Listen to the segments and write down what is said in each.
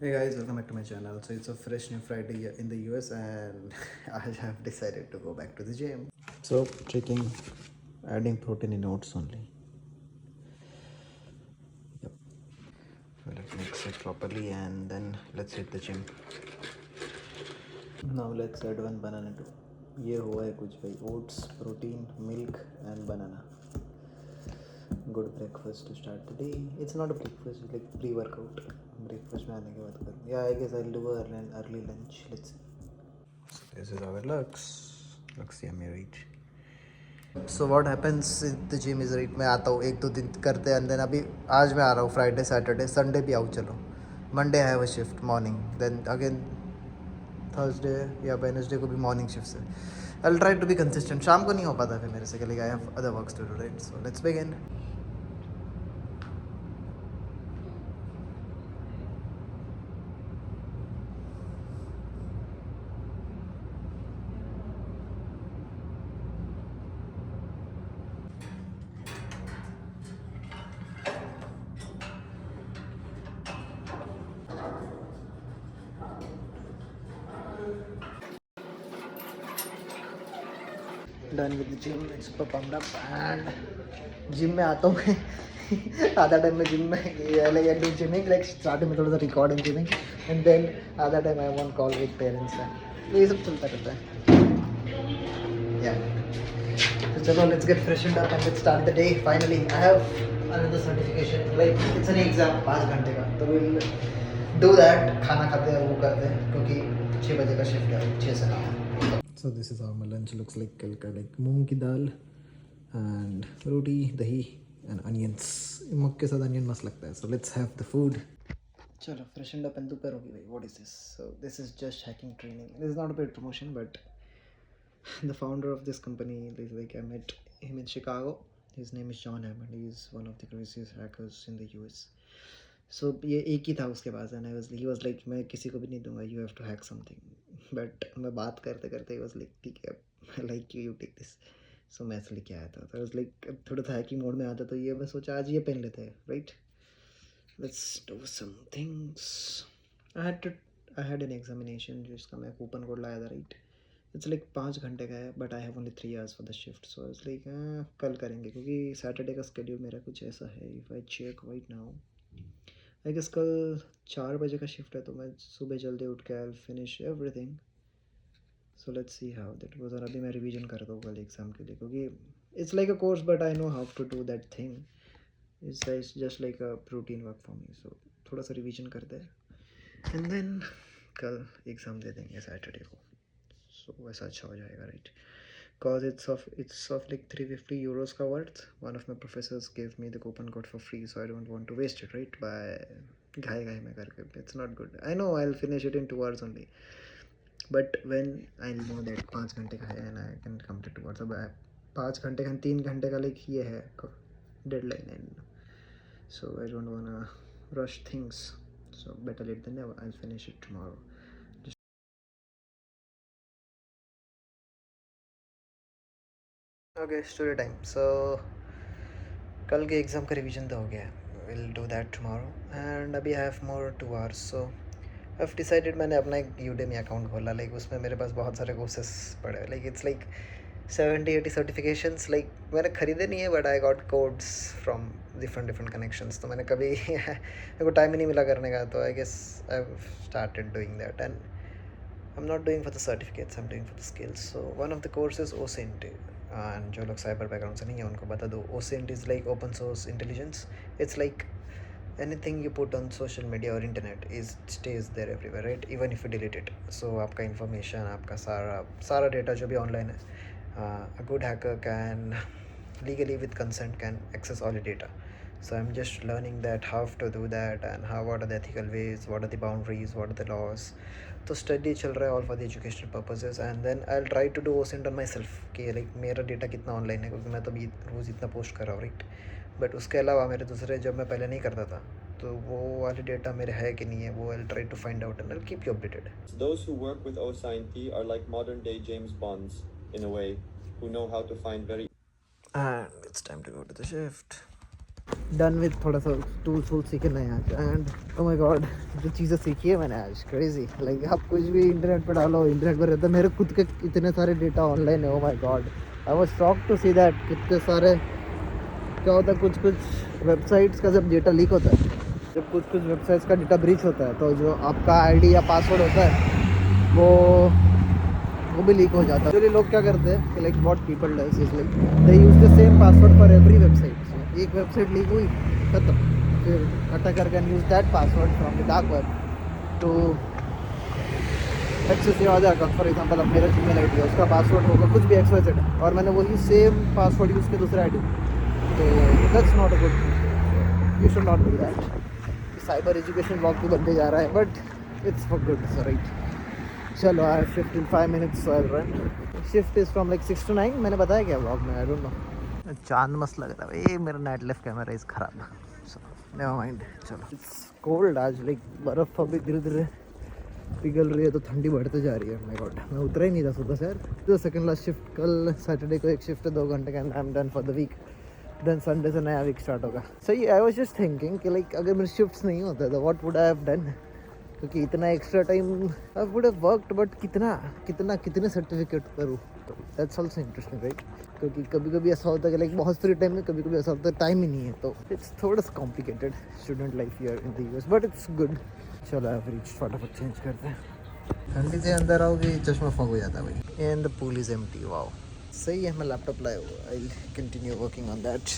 Hey guys, welcome back to my channel. So it's a fresh new Friday in the US and I have decided to go back to the gym. So checking adding protein in oats only. Yep. So let's mix it properly and then let's hit the gym. Now let's add one banana too. ये हुआ है कुछ भाई oats, protein, milk and banana. Good breakfast to start the day. It's not a breakfast, it's like pre-workout. Breakfast में आने के बाद करूँ. Yeah, I guess I'll do an early lunch. Let's see. So this is how it looks. Looks yummy, right? So what happens in the gym is right. मैं आता हूँ एक दो दिन करते हैं and then अभी आज मैं आ रहा हूँ Friday, Saturday, Sunday भी आऊँ चलो. Monday I have a shift morning. Then again Thursday या Wednesday को भी morning shifts है. I'll try to be consistent. शाम को नहीं हो पाता फिर मेरे से कि like I have other works to do, right? So let's begin. Done with the gym. It's super pumped up and gym में आता हूँ मैं आधा टाइम में जिम में like I do gymming like starting में थोड़ा सा record and gymming and then आधा time I want call with parents and ये सब चलता रहता है या तो चलो let's get freshened up and let's start the day finally I have another certification like it's an exam 5 घंटे का तो विल डू दैट खाना खाते हैं वो करते हैं क्योंकि 6 बजे का शिफ्ट है 6 से 9 So this is how my lunch looks like कल का like मूंग की दाल and roti, dahi and onions. मग के साथ onion मस्त लगता है. So let's have the food. चलो freshened up and दोपहर होगी भाई. What is this? So this is just hacking training. This is not a paid promotion, but the founder of this company, like I met him in Chicago. His name is John Hammond. He is one of the craziest hackers in the US. So ये एक ही था उसके पास and he was like मैं किसी को भी नहीं दूंगा. You have to hack something. But मैं बात करते करते he was like ठीक है I like you take this. सो मैं ऐसे लेके आया था तो लाइक थोड़ा सा हैकी मोड में आता तो ये मैं सोचा आज ये पहन लेते हैं right let's do some things I had an examination जिसका मैं कूपन कोड लाया था राइट इट्स लाइक 5 घंटे का है but I have only 3 hours for the shift so it's like कल करेंगे क्योंकि सैटरडे का स्केड्यूल मेरा कुछ ऐसा है if I check right now I guess कल 4 बजे का शिफ्ट है तो मैं सुबह जल्दी उठ के I finish everything so let's see how that goes और अभी मैं रिवीजन करता हूँ कल एग्ज़ाम के लिए क्योंकि it's like a course but I know how to do that thing it's just like a routine work for me so थोड़ा सा रिवीजन करते हैं and then कल एग्ज़ाम दे देंगे सैटरडे को so वैसा अच्छा हो जाएगा right cause it's of like 350 euros का worth one of my professors gave me the coupon code for free so I don't want to waste it right by घाई घाई में करके it's not good I know I'll finish it in 2 hours only but when I know that 5 घंटे का है and I can complete 2 hours अब 5 घंटे का 3 घंटे का लाइक ये है deadline and so I don't want rush things so better late than never I'll finish it tomorrow okay story time so कल के एग्ज़ाम का रिवीजन तो हो गया है will do that tomorrow and अभी I have more 2 hours so I have decided मैंने अपना एक यूडेमी अकाउंट खोला लाइक उसमें मेरे पास बहुत सारे कोर्सेस पड़े हैं like it's like 70-80 certifications like मैंने ख़रीदे नहीं है but I got codes from different different connections तो मैंने कभी मेरे को टाइम ही नहीं मिला करने का तो I guess I started doing that and I am not doing for the certificates I am doing for the skills so one of the courses OSINT and जो लोग साइबर बैकग्राउंड से नहीं है उनको बता दो OSINT is like open source intelligence it's like anything you put on social media or internet is stays there everywhere right even if you delete it so आपका information आपका सारा data जो भी online है a good hacker can legally with consent can access all the data so I'm just learning that how to do that and what are the ethical ways what are the boundaries what are the laws तो study चल रहा है all for the educational purposes and then I try to do OSINT on my myself like मेरा data कितना online है क्योंकि मैं तो अभी रोज़ इतना पोस्ट कर रहा हूँ राइट बट उसके अलावा मेरे दूसरे जब मैं पहले नहीं करता था तो वो वाले डेटा मेरे है कि नहीं है वो I try to find out and I keep you updated Those who work with OSINT are like modern day James Bonds, in a way, who know how to find very and it's time to go to the shift done with थोड़ा सा tools wools सीखे नए आज and O my God जो चीज़ें सीखी है मैंने आज क्रेजी लाइक आप कुछ भी इंटरनेट पर डालो इंटरनेट पर रहता है मेरे खुद के इतने सारे डेटा ऑनलाइन है oh my God I was shocked to see that कितने सारे क्या होता है कुछ वेबसाइट्स का जब डेटा लीक होता है जब कुछ वेबसाइट्स का डेटा ब्रीच होता है तो जो आपका आईडी या पासवर्ड होता है वो भी लीक हो जाता है एक्चुअली लोग क्या करते हैं कि like what people does is like they use the same password for every website एक वेबसाइट लीक हुई खत्म फिर attacker can use that password from the dark web to access your other account for example अब मेरा Gmail ID है उसका password होगा कुछ भी XYZ और मैंने वही सेम पासवर्ड यूज़ किया दूसरे आईडी तो that's not a good you should not do that cyber education blog भी बनते जा रहा है but it's for good right चलो I have shift in 5 minutes so I will run shift is from like 6 to 9 मैंने बताया क्या blog में आई डोंट नो चांद मस्त लग रहा है ये मेरा नाइट लाइफ कैमरा इज खराब सो नेवर माइंड चलो इट्स कोल्ड आज लाइक बर्फ़ अभी धीरे धीरे पिघल रही है तो ठंडी बढ़ते जा रही है माय गॉड मैं उतरा ही नहीं था सुबह से यार तो सेकंड लास्ट शिफ्ट कल सैटरडे को एक शिफ्ट है 2 घंटे का and I am done for the week then Sunday से नया वीक स्टार्ट होगा सही आई वाज जस्ट थिंकिंग कि लाइक अगर मेरे शिफ्ट्स नहीं होते तो what would I have done क्योंकि इतना extra time I would have worked but कितने सर्टिफिकेट करूँ तो दैट्स ऑल्सो इंटरेस्टिंग राइट क्योंकि कभी कभी ऐसा होता है कि लाइक बहुत फ्री टाइम में कभी कभी ऐसा होता है टाइम ही नहीं है तो इट्स थोड़ा सा complicated student life here in the US but it's good चलो आई हैव रीच्ड फटाफट चेंज करते हैं ठंडी से अंदर आओगे चश्मा फॉग हो जाता है भाई and the pool is empty wow सही है मैं लैपटॉप लाया हुआ I continue working on that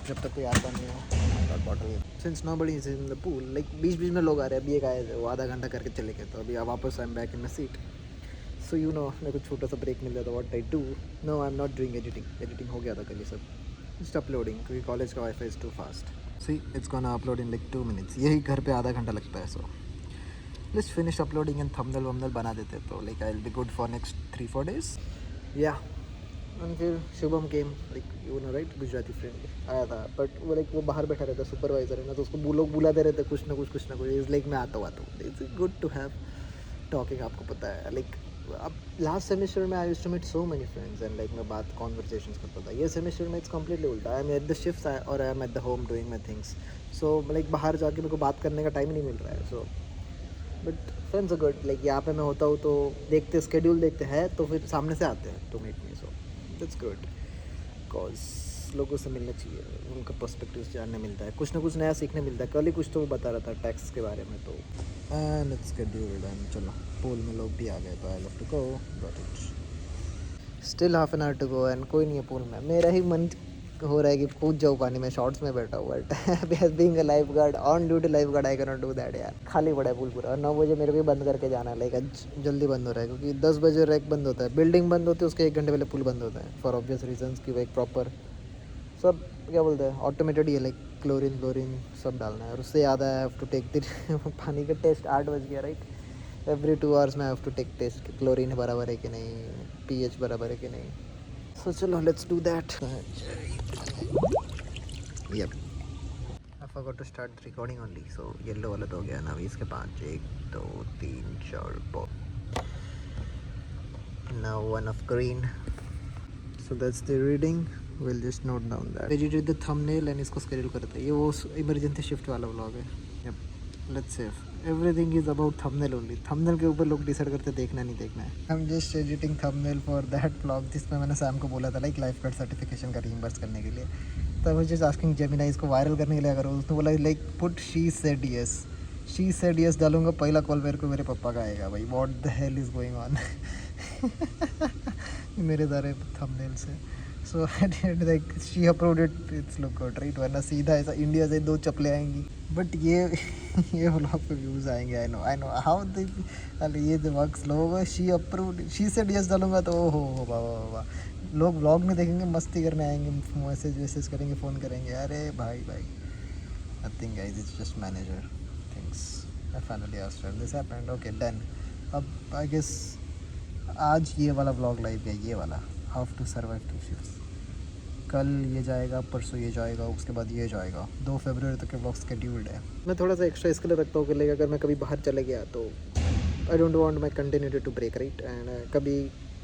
जब तक कोई आता नहीं हो bottle since nobody is in the pool like बीच में लोग आ रहे हैं अभी एक आए थे वो आधा घंटा करके चले गए तो अभी वापस I am back in my seat so you know मेरे को छोटा सा ब्रेक मिल जाता what I do no I am not doing editing हो गया था कल ये सब जस्ट अपलोडिंग क्योंकि कॉलेज का wifi is too fast see it's gonna upload in like 2 minutes यही घर पे आधा घंटा लगता है so let's finish uploading and thumbnail बना देते तो like I will be good for next 3-4 days या एंड फिर Shubham came like you know right Gujarati friend आया था बट वो लाइक वो बाहर बैठा रहता सुपरवाइजर है ना तो उसको लोग बुलाते रहते कुछ ना कुछ इज़ लाइक मैं आता हूँ it's good to have talking आपको पता है लाइक अब लास्ट सेमेस्टर में I used to meet so many friends and like मैं बात कॉन्वर्सेशंस करता था ये सेमेस्टर में इट्स कम्प्लीटली उल्टा I am at the shift और I am at the home doing my things so like बाहर जाके मेरे को बात करने का टाइम नहीं मिल रहा है so but friends are good like यहाँ पे मैं होता हूँ तो देखते स्केड्यूल देखते हैं तो फिर सामने से आते हैं to meet me so that's good because लोगों से मिलना चाहिए उनका पर्सपेक्टिव जानने मिलता है कुछ ना कुछ नया सीखने मिलता है कल ही कुछ तो वो बता रहा था टैक्स के बारे में तो एंड इट्स शेड्यूल्ड एंड चलो पूल में लोग भी आ गए तो I have to go got it still half an hour to go and कोई नहीं है पूल में मेरा ही मन हो रहा है कि कूद जाऊँ पानी में शॉर्ट्स में बैठा हुआ है being a life guard on duty life guard I can not do that यार खाली पड़ा है पूल पूरा और 9 बजे मेरे को बंद करके जाना है लाइक जल्दी बंद हो रहा है क्योंकि 10 बजे रैक बंद होता है बिल्डिंग बंद होती है उसके 1 घंटे पहले पूल बंद होता है फॉर ऑब्वियस रीजंस कि वो एक प्रॉपर सब क्या बोलते हैं ऑटोमेटेड ही है लाइक क्लोरीन सब डालना है और उससे याद है हैव टू टेक द पानी का टेस्ट 8 बज गया राइट एवरी 2 hours में have to take test chlorine बराबर है कि नहीं pH बराबर है कि नहीं सो चलो let's do that Yep. I forgot to start the recording only. So yellow वाला तो हो गया ना अभी इसके 5 1 2 3 4 5 now one of green so that's the reading we'll just note down that edited the thumbnail and इसको schedule करते हैं ये वो emergency shift वाला vlog है yep let's save everything is about thumbnail only thumbnail के ऊपर लोग डिसाइड करते देखना नहीं देखना है I'm just editing thumbnail for that vlog जिसमें मैंने सैम को बोला था लाइक लाइफ गार्ड सर्टिफिकेशन का रीइंबर्स करने के लिए तो आई वाज जस्ट आस्किंग जेमिनी इसको वायरल करने के लिए अगर उसने बोला like put she said yes डालूंगा पहला कॉल मेरे को मेरे पापा का आएगा भाई what the hell is going on मेरे सारे थंबनेल से so like she approved it it's look good right वरना सीधा ऐसा इंडिया से 2 चप्पलें आएंगी बट ये व्लॉग पे व्यूज़ आएंगे आई नो हाउ दे ये दिमाग स्लो होगा शी सेड यस डालूंगा तो ओ हो बाबा लोग व्लॉग में देखेंगे मस्ती करने आएंगे मैसेज करेंगे फ़ोन करेंगे अरे भाई nothing guys it's just manager things I finally understand this happened okay done अब आई गेस आज ये वाला व्लॉग लाइव है ये वाला हाउ टू सर्वाइव 2 शिफ्ट्स कल ये जाएगा परसों ये जाएगा उसके बाद ये जाएगा 2 फरवरी तक के व्लॉग शेड्यूल्ड है मैं थोड़ा सा एक्स्ट्रा इसके लिए रखता हूँ कि लाइक अगर मैं कभी बाहर चले गया तो I don't want my continuity to break right and कभी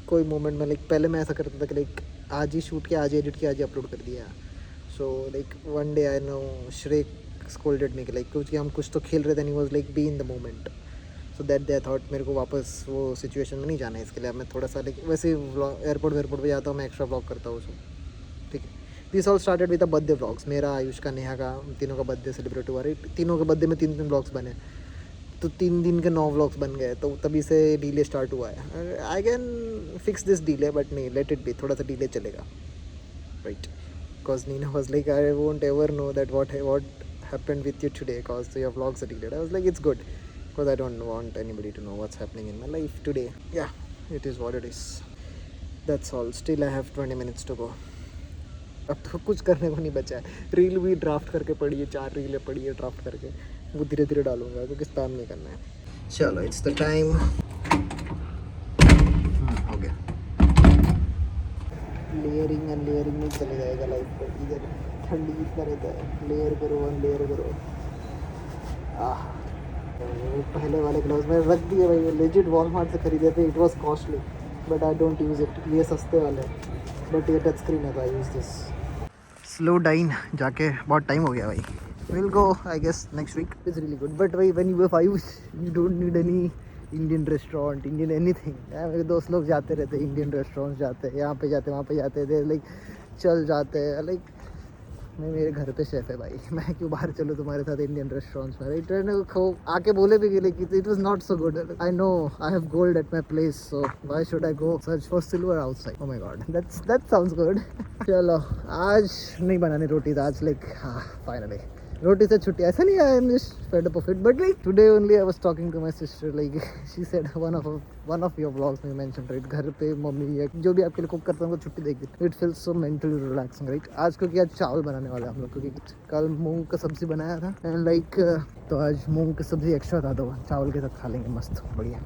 कोई मोमेंट में लाइक पहले मैं ऐसा करता था कि लाइक आज ही शूट किया आज ही एडिट किया आज ही अपलोड कर दिया So like one day I know Shrek scolded me like क्योंकि हम कुछ तो खेल रहे थे and he was like be in the moment. So that day I thought मेरे को वापस वो सिचुएशन में नहीं जाना है, इसके लिए अब मैं थोड़ा सा like वैसे एयरपोर्ट वेयरपोर्ट पे जाता हूँ मैं, एक्स्ट्रा व्लॉग करता हूँ उसमें, ठीक है. This all started with the birthday vlogs. मेरा, आयुष का, नेहा का, तीनों का बर्थडे सेलिब्रेट हुआ. राइट, तीनों के बर्थडे में 3 व्लॉग्स बने, तो 3 दिन के 9 व्लॉग्स बन गए. तो तभी से डिले स्टार्ट हुआ है. I can fix this delay but नहीं, लेट इट बी, थोड़ा सा डिले चलेगा. Right, because Neena was like I won't ever know that what happened with you today because your vlogs are delayed. I was like it's good because I don't want anybody to know what's happening in my life today. Yeah, it is what it is. That's all. Still I have 20 minutes to go. अब तो कुछ करने को नहीं बचा है. Reel भी draft करके पड़ी है, 4 रीलें पड़ी है ड्राफ्ट करके, वो धीरे धीरे डालूंगा क्योंकि स्पैम नहीं करना है. चलो, इट्स द टाइम. हो गया. लेयरिंग एंड लेयरिंग में चले जाएगा लाइफ पर. इधर ठंडी इतना रहता है, लेयर करो अनलेयर करो. वो पहले वाले ग्लव्स मैंने रख दिए भाई, वो लेजिट वॉलमार्ट से खरीदे थे. It was costly but I don't use it. ये सस्ते वाले हैं बट ये टच स्क्रीन है तो I use this. Slow dine जाके बहुत टाइम हो गया भाई. Will go I guess next week. It's really good but भाई when you have Ayush you don't need any Indian restaurant, Indian anything. मेरे दोस्त लोग जाते रहते हैं, इंडियन रेस्टोरेंट्स जाते हैं, यहाँ पे जाते हैं वहाँ पे जाते हैं, लाइक चल जाते हैं. लाइक मैं, मेरे घर पे शेफ़ है भाई, मैं क्यों बाहर चलूँ तुम्हारे साथ इंडियन रेस्टोरेंट्स में. राइट, आके बोले भी कि it was not so good. I know I have gold at my place, so why should I go search for silver outside. Oh my God, that sounds good. चलो, आज नहीं बनानी रोटी आज. लाइक हाँ, फाइनली रोटी से छुट्टी. ऐसा नहीं, I am just fed up of it. But like today only I was talking to my sister. Like she said one of your vlogs में मेंशन, राइट, घर पे मम्मी या जो भी आपके लिए कुक करता है उनको छुट्टी देगी. It feels so mentally relaxing. Right, आज क्योंकि आज चावल बनाने वाले हम लोग, क्योंकि कल मूंग का सब्जी बनाया था एंड लाइक तो आज मूंग की सब्जी एक्स्ट्रा था तो चावल के साथ खा लेंगे मस्त बढ़िया.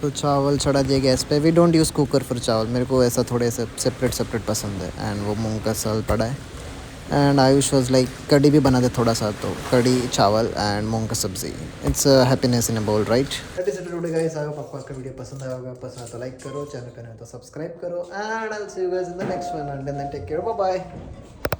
तो चावल चढ़ा दिए गैस पे. We don't use cooker for chawal. मेरे को ऐसा थोड़े से सेपरेट पसंद है. एंड वो मूंग का साल पड़ा है. एंड आयुष वाज लाइक कड़ी भी बना दे थोड़ा सा, तो कड़ी, चावल एंड मूंग का सब्जी. इट्स हैप्पीनेस इन अ बोल, right. That is it today guys. I hope आपको आज का वीडियो पसंद आया होगा. पसंद आया तो लाइक करो, चैनल पे नए हो तो सब्सक्राइब करो. And I will see you guys in the next one. And then take care, bye bye.